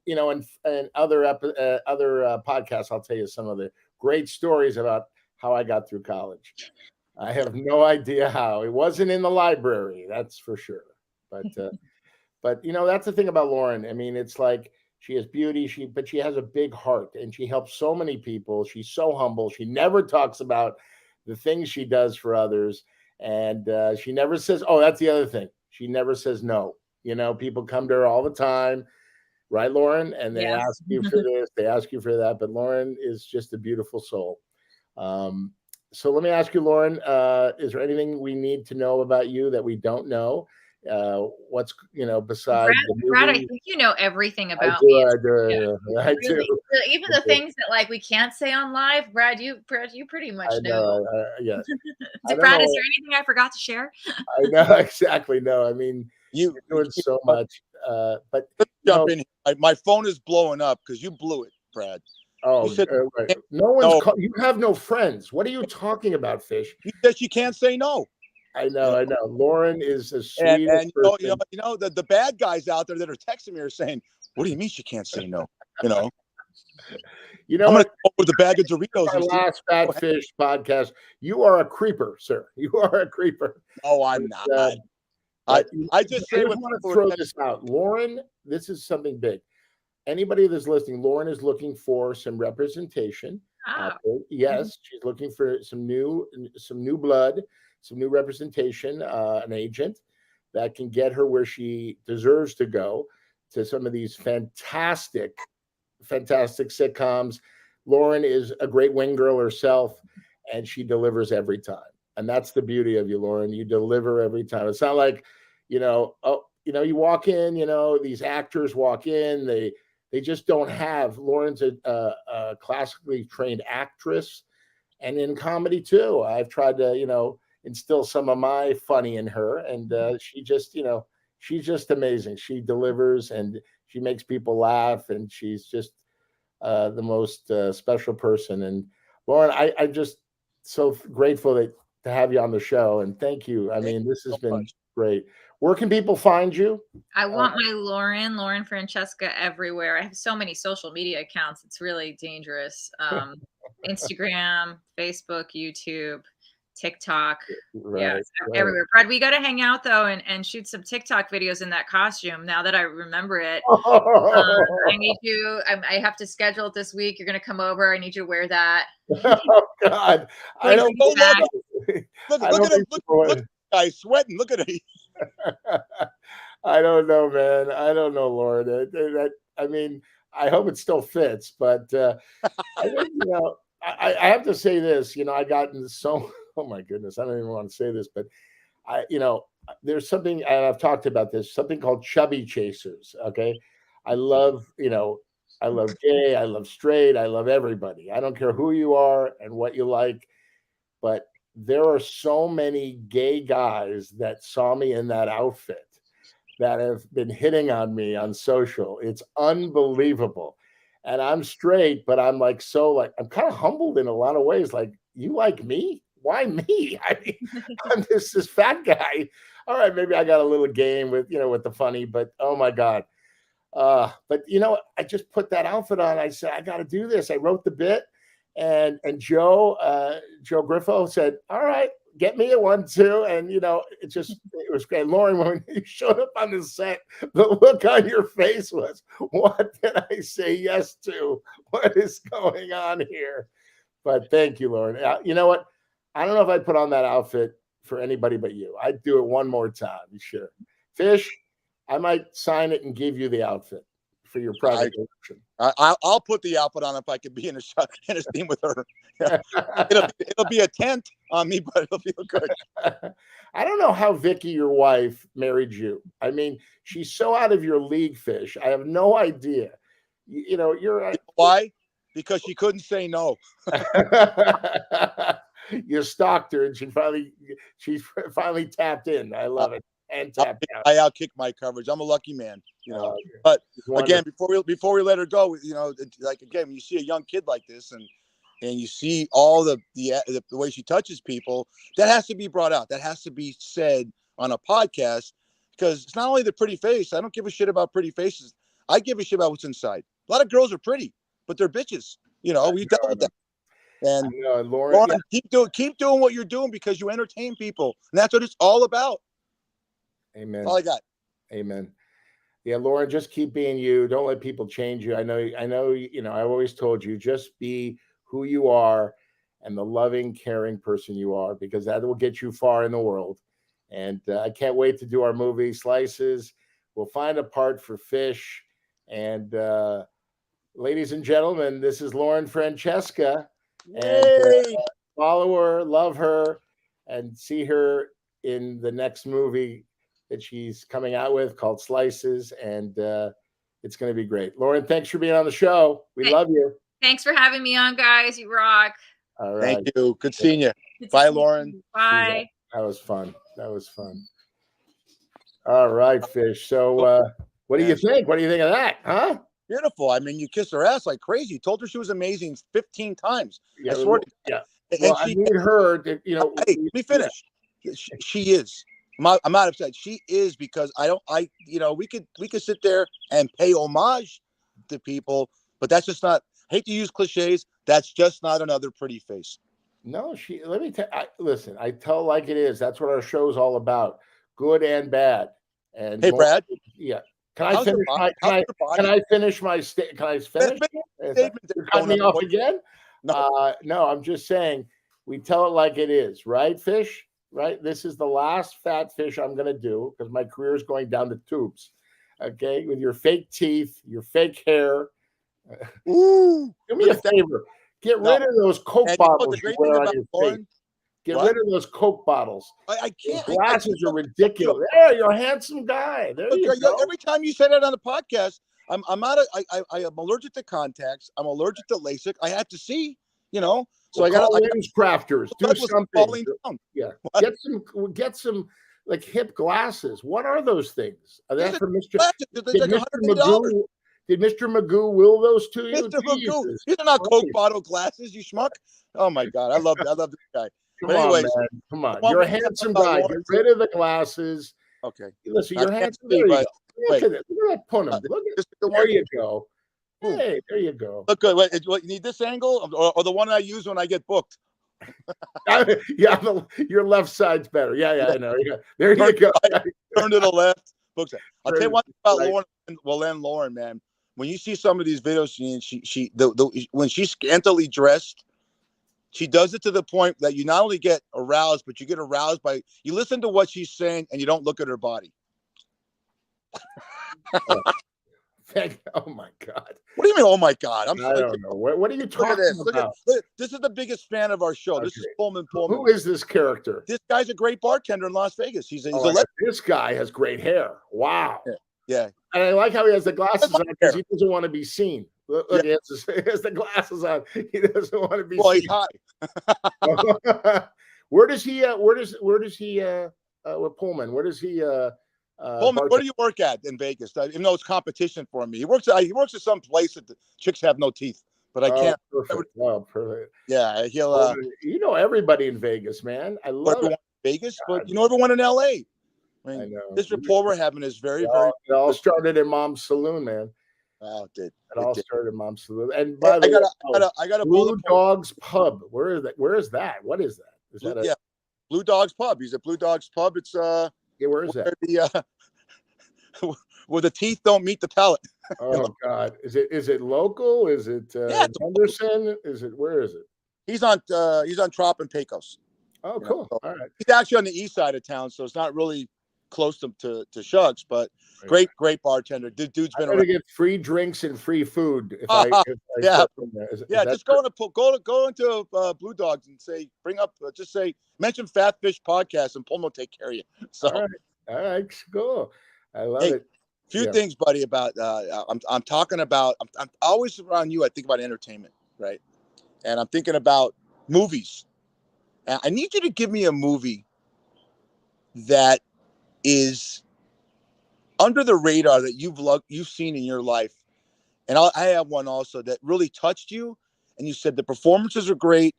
other podcasts, I'll tell you some of the great stories about how I got through college. I have no idea how. It wasn't in the library, that's for sure. But that's the thing about Lauren. I mean, it's like she has beauty, but she has a big heart, and she helps so many people. She's so humble. She never talks about the things she does for others, and she never says, "Oh, that's the other thing." She never says no. People come to her all the time, right, Lauren? And they ask you for this, they ask you for that. But Lauren is just a beautiful soul. So let me ask you, Lauren, is there anything we need to know about you that we don't know? What's, besides Brad, I think you know everything about me. I do. Even the things that like we can't say on live, Brad, you pretty much know. Yeah. Brad, is there anything I forgot to share? I know exactly. No, I mean, you're doing so much. But jump in. My phone is blowing up because you blew it, Brad. Oh, She said, right. No one's no. you have no friends. What are you talking about, Fish? She said she can't say no. I know. Lauren is the And sweetest person. the bad guys out there that are texting me are saying, "What do you mean she can't say no?" You know, You know I'm gonna what? go with a bag of Doritos. Our And see. last Fat Fish podcast. You are a creeper, sir. You are a creeper. No, I'm not. But I just I say just what want to people throw are this out. Lauren, this is something big. Anybody that's listening, Lauren is looking for some representation out Ah. there. Yes, she's looking for some new blood, some new representation, an agent that can get her where she deserves to go, to some of these fantastic sitcoms. Lauren is a great wing girl herself, and she delivers every time. And that's the beauty of you, Lauren. You deliver every time. It's not like, you walk in, these actors walk in, they just don't have. Lauren's a classically trained actress, and in comedy too. I've tried to, instill some of my funny in her, and she's just amazing. She delivers, and she makes people laugh, and she's just the most special person. And Lauren, I'm just so grateful to have you on the show, and thank you. I mean, this has been great. Where can people find you? I want my Lauren Francesca everywhere. I have so many social media accounts. It's really dangerous. Instagram, Facebook, YouTube, TikTok. Right, everywhere. Brad, we got to hang out though and shoot some TikTok videos in that costume. Now that I remember it, I need you. I have to schedule it this week. You're going to come over. I need you to wear that. Oh God, I don't look at him. Look, guys sweating. Look at him. I don't know, man. I don't know, Lauren. I mean, I hope it still fits, but I think, I have to say this. I got into so. Oh my goodness, I don't even want to say this, but there's something, and I've talked about this. Something called chubby chasers. Okay, I love gay, I love straight, I love everybody. I don't care who you are and what you like, but there are so many gay guys that saw me in that outfit that have been hitting on me on social. It's unbelievable. And I'm straight, but I'm I'm kind of humbled in a lot of ways. Like, you like me? Why me? I mean, I'm just this fat guy. All right, maybe I got a little game with the funny, but oh my God. But I just put that outfit on. I said, I got to do this. I wrote the bit, and Joe Griffo said, all right, get me a one too. And it was great. Lauren, when you showed up on the set, the look on your face was, what did I say yes to? What is going on here? But thank you, Lauren. You know what? I don't know if I'd put on that outfit for anybody but you. I'd do it one more time. You sure? Fish, I might sign it and give you the outfit for your private collection. I'll put the outfit on if I could be in a scene with her. It'll be a tent on me, but it'll feel good. I don't know how Vicky, your wife, married you. I mean, she's so out of your league, Fish. I have no idea. You're why? Because she couldn't say no. You stalked her, and she finally tapped in. I love it. And tapped out. I outkicked my coverage. I'm a lucky man, But again, before we let her go, like again, when you see a young kid like this, and you see all the way she touches people, that has to be brought out. That has to be said on a podcast, because it's not only the pretty face. I don't give a shit about pretty faces. I give a shit about what's inside. A lot of girls are pretty, but they're bitches. We dealt with that. And Lauren, keep doing what you're doing, because you entertain people, and that's what it's all about. Amen. That's all I got. Amen. Yeah, Lauren, just keep being you. Don't let people change you. I know. I've always told you, just be who you are and the loving, caring person you are, because that will get you far in the world. And I can't wait to do our movie Slices. We'll find a part for Fish. And ladies and gentlemen, this is Lauren Francesca. And follow her, love her, and see her in the next movie that she's coming out with called Slices. And it's going to be great. Lauren, thanks for being on the show. We love you. Thanks for having me on, guys. You rock. All right. Thank you. Good seeing you. Bye, Lauren. Bye. That was fun. All right, Fish. So what do you think? What do you think of that? Huh? beautiful. I mean, you kissed her ass like crazy. You told her she was amazing 15 times. Yeah, I swear to yeah. God. Well, And I need her to, hey, let me finish. She is. I'm not upset. She is, because we could sit there and pay homage to people, but that's just not. Hate to use cliches. That's just not another pretty face. No, let me listen, I tell like it is. That's what our show's all about. Good and bad. And Hey, Brad. Yeah. Can I How's your finish bo- my how's your body? can I finish my can I finish? Statement You're cutting me off again? No. No, I'm just saying we tell it like it is, right, Fish? Right? This is the last fat fish I'm gonna do because my career is going down the tubes. Okay, with your fake teeth, your fake hair. Ooh, Do me a favor. Get rid of those Coke and bottles the you great wear thing on about your face. Lauren, Get rid of those Coke bottles. I Your can't. glasses are ridiculous. There, you're a handsome guy. There you go. Every time you say that on the podcast, I'm not. I am allergic to contacts. I'm allergic to LASIK. I have to see. So Well, I got lens crafters. Do something. Yeah, What? get some like hip glasses. What are those things? Are that for Mr. Did like Mr. Magoo? Did Mr. Magoo will those to you? Mr. Magoo, Jesus. these are not Coke bottle glasses, you schmuck. Oh my God, I love this guy. Come But anyways, on, man. Come on. You're a handsome guy. Get rid of the glasses. Okay. Listen, I you're can't handsome. see, There you but go. Look at it. Look at that punum. Look at there you go. Boom. Hey, there you go. Look good. What, you need this angle or the one I use when I get booked? Yeah, your left side's better. Yeah, I know. Yeah. There you go. Turn to the left. Books. I'll tell you one thing about Right. Lauren. Well, then Lauren, man, when you see some of these videos, when she's scantily dressed, she does it to the point that you not only get aroused, but you get aroused by you listen to what she's saying and you don't look at her body. Oh my God. What do you mean? Oh my God! I don't know. What are you talking look at this. about? Look, this is the biggest fan of our show. Okay. This is Pullman. Who is this character? This guy's a great bartender in Las Vegas. He's a This guy has great hair. Wow. Yeah. And I like how he has the glasses on because he doesn't want to be seen. Look, he has the glasses on. He doesn't want to be seen. He's hot. Where does he with Pullman? Where does he Pullman, where do you work at in Vegas? Even though it's competition for me. He works at some place that the chicks have no teeth, but I can't. Perfect. Oh, perfect. Yeah, he'll everybody in Vegas, man. I love it. Vegas, God. But everyone in LA. I know. This rapport we're having is very. It all started in Mom's Saloon, man. Oh, it all started in Mom's Saloon. And by the way, I got a Blue Dog's Pub. Where is that? Where is that? What is that? Is that Blue Dog's Pub. He's at Blue Dog's Pub. It's where is that? Where the teeth don't meet the palate. Oh God. Is it local? Is it Henderson? Where is it? He's on Trop and Pecos. Oh, cool. All right. He's actually on the east side of town, so it's not really close to Shucks, but great bartender. Dude's been around. Get free drinks and free food. Just go into Blue Dogs and say, mention Fat Fish Podcast and Pullman will take care of you. So all right, cool. I love it. Few things, buddy. About I'm talking about. I'm always around you. I think about entertainment, right? And I'm thinking about movies. And I need you to give me a movie that is under the radar that you've seen in your life. And I have one also that really touched you. And you said the performances are great.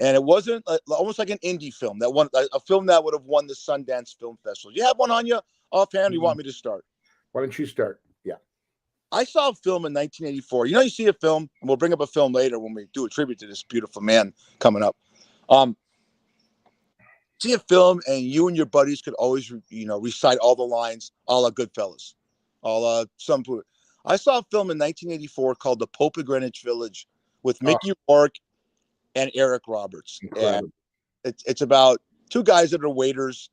And it wasn't almost like an indie film that won a film that would have won the Sundance Film Festival. You have one on you offhand? You want me to start? Why don't you start? Yeah. I saw a film in 1984. You see a film, and we'll bring up a film later when we do a tribute to this beautiful man coming up. See a film, and you and your buddies could always, recite all the lines, a la Goodfellas, I saw a film in 1984 called The Pope of Greenwich Village with Mickey Rourke and Eric Roberts. Incredible. And it's about two guys that are waiters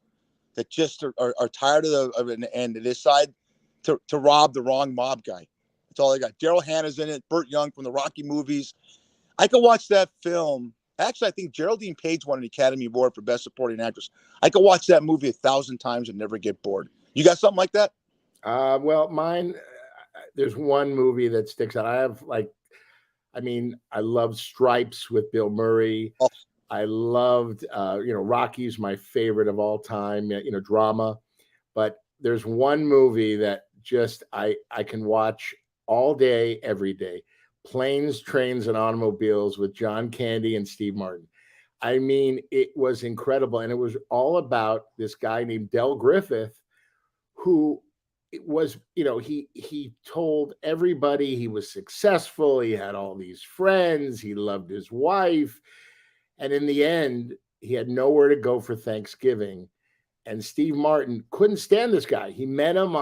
that just are tired of it and they decide to rob the wrong mob guy. That's all they got. Daryl Hannah's in it, Burt Young from the Rocky movies. I could watch that film. Actually, I think Geraldine Page won an Academy Award for Best Supporting Actress. I could watch that movie 1,000 times and never get bored. You got something like that? Well, mine, there's one movie that sticks out. I love Stripes with Bill Murray. Oh. I loved, Rocky's my favorite of all time, drama. But there's one movie that just I can watch all day, every day. Planes, Trains, and Automobiles with John Candy and Steve Martin. I mean, it was incredible. And it was all about this guy named Del Griffith, who was, he told everybody he was successful. He had all these friends. He loved his wife. And in the end, he had nowhere to go for Thanksgiving. And Steve Martin couldn't stand this guy. He met him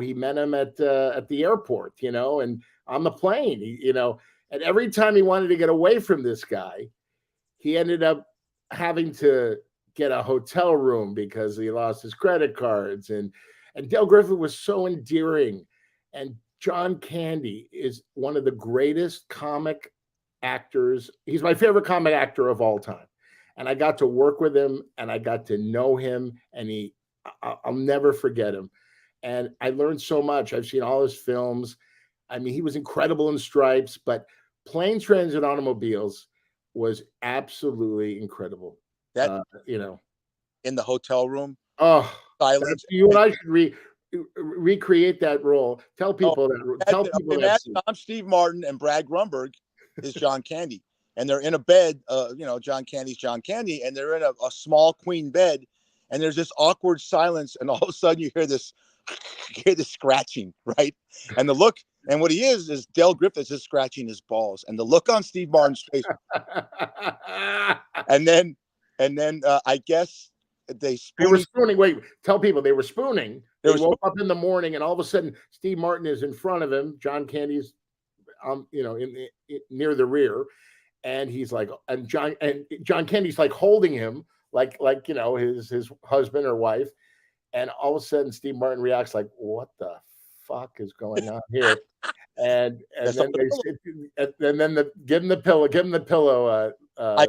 he met him at the airport, and on the plane, and every time he wanted to get away from this guy, he ended up having to get a hotel room because he lost his credit cards. And Del Griffith was so endearing. And John Candy is one of the greatest comic actors. He's my favorite comic actor of all time. And I got to work with him and I got to know him, and I'll never forget him. And I learned so much. I've seen all his films. I mean, he was incredible in Stripes, but Planes, Trains, and Automobiles was absolutely incredible. That, in the hotel room. Oh, silence. You and I should recreate that role. Tell people I'm Steve Martin and Brad Grunberg is John Candy. And they're in a bed, John Candy's John Candy, and they're in a small queen bed, and there's this awkward silence, and all of a sudden you hear this scratching, right? And the look, and what he is Del Griffith is scratching his balls, and the look on Steve Martin's face. and then I guess they were spooning. Wait, tell people they were spooning. They woke up in the morning, and all of a sudden Steve Martin is in front of him. John Candy's, near the rear. And he's like, and John Candy's like holding him like his husband or wife. And all of a sudden Steve Martin reacts like, what the fuck is going on here? And then give him the pillow. I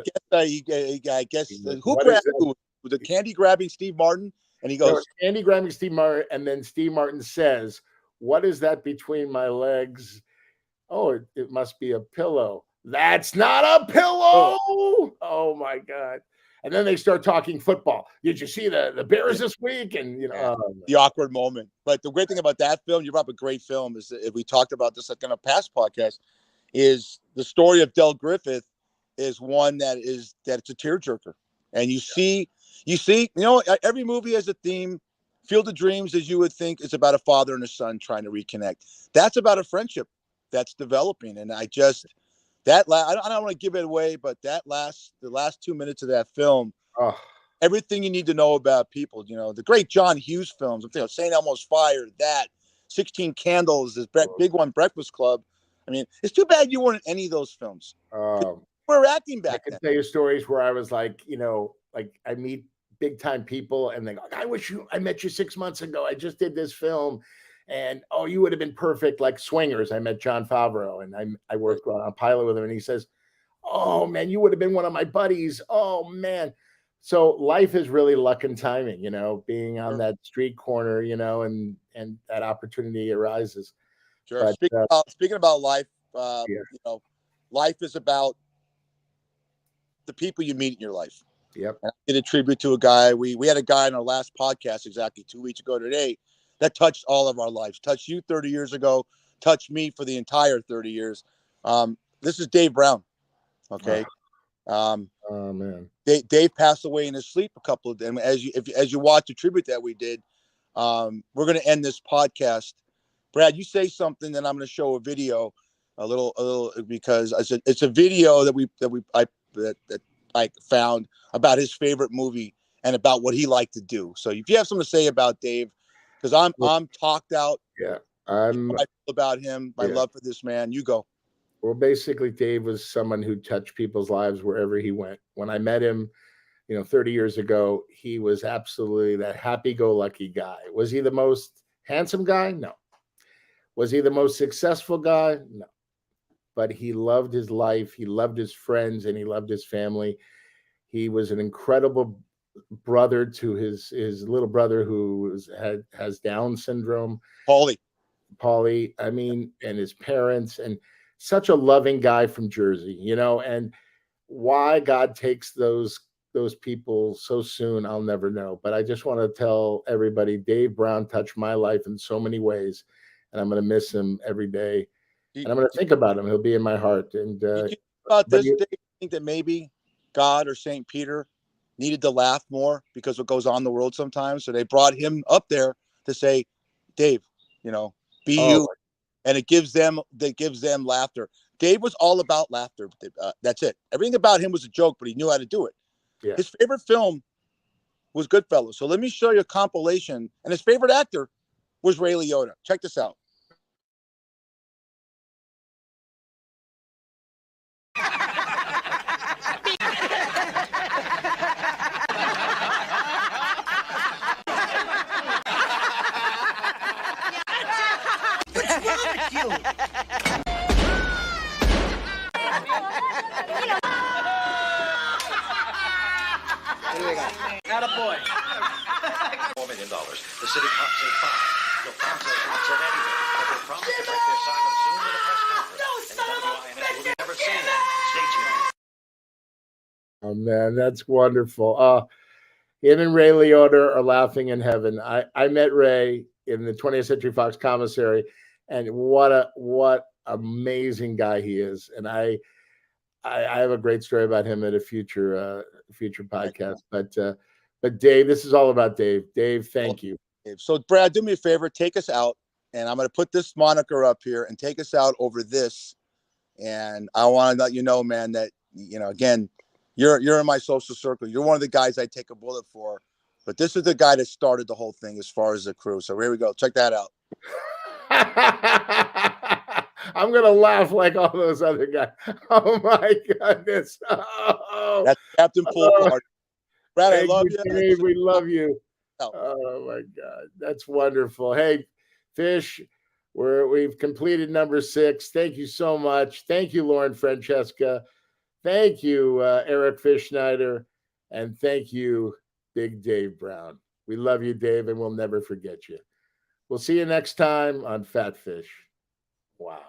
guess who grabbed who? Was it Candy grabbing Steve Martin? And he goes, Candy grabbing Steve Martin, and then Steve Martin says, what is that between my legs? Oh, it must be a pillow. That's not a pillow. Oh my God. And then they start talking football. Did you see the Bears this week? And the awkward moment. But the great thing about that film, you brought up a great film, is that if we talked about this like in a past podcast, is the story of Del Griffith is one that it's a tearjerker. And you see, every movie has a theme. Field of Dreams, as you would think, is about a father and a son trying to reconnect. That's about a friendship that's developing. And I don't want to give it away, but the last 2 minutes of that film, everything you need to know about people, the great John Hughes films, St. Elmo's Fire, that 16 Candles, this big one, Breakfast Club. I mean, it's too bad you weren't in any of those films. We're acting back then. I can tell you stories where I was like, I meet big time people and they go, I wish I met you 6 months ago. I just did this film. And, you would have been perfect, like Swingers. I met Jon Favreau, and I worked on a pilot with him, and he says, oh, man, you would have been one of my buddies. Oh, man. So life is really luck and timing, being on that street corner, and that opportunity arises. Sure. But, speaking about life, life is about the people you meet in your life. Yep. And I did a tribute to a guy. We had a guy in our last podcast exactly 2 weeks ago today that touched all of our lives, touched you 30 years ago, touched me for the entire 30 years. This is Dave Brown. Okay. Oh man. Dave passed away in his sleep a couple of days. As you watch the tribute that we did, we're going to end this podcast. Brad, you say something, then I'm going to show a video, a little, because it's a video that I found about his favorite movie and about what he liked to do. So if you have something to say about Dave, because I'm talked out. Yeah, I feel about him. My love for this man. You go. Well, basically, Dave was someone who touched people's lives wherever he went. When I met him, 30 years ago, he was absolutely that happy-go-lucky guy. Was he the most handsome guy? No. Was he the most successful guy? No. But he loved his life. He loved his friends, and he loved his family. He was an incredible brother to his little brother who has Down syndrome. Paulie, I mean, and his parents, and such a loving guy from Jersey, and why God takes those people so soon, I'll never know. But I just want to tell everybody, Dave Brown touched my life in so many ways. and I'm going to miss him every day. Do, And I'm going to think about him. He'll be in my heart. And did you think about but this? Do you think that maybe God or Saint Peter needed to laugh more because what goes on in the world sometimes? So they brought him up there to say, Dave, be you. And it gives them laughter. Dave was all about laughter. That's it. Everything about him was a joke, but he knew how to do it. Yeah. His favorite film was Goodfellas. So let me show you a compilation. And his favorite actor was Ray Liotta. Check this out. Attaboy. $4 million. The city cops say $5. Your farm says not said anything, but they promise to break their silence soon with a press conference. And WINS will be never seen. Stay tuned. Oh man, that's wonderful. Him and Ray Liotta are laughing in heaven. I met Ray in the 20th Century Fox commissary, and what amazing guy he is. And I have a great story about him at a future podcast. But Dave, this is all about Dave. Dave, thank you. So Brad, do me a favor, take us out, and I'm going to put this moniker up here and take us out over this. And I want to let you know, man, that again, you're in my social circle. You're one of the guys I take a bullet for. But this is the guy that started the whole thing as far as the crew. So here we go. Check that out. I'm gonna laugh like all those other guys. Oh my goodness! Oh, that's Captain Pool Party. Brad, I love you. Dave, we love you. Oh my God, that's wonderful. Hey, Fish, we've completed number 6. Thank you so much. Thank you, Lauren Francesca. Thank you, Eric Fischneider, and thank you, Big Dave Brown. We love you, Dave, and we'll never forget you. We'll see you next time on Fat Fish. Wow.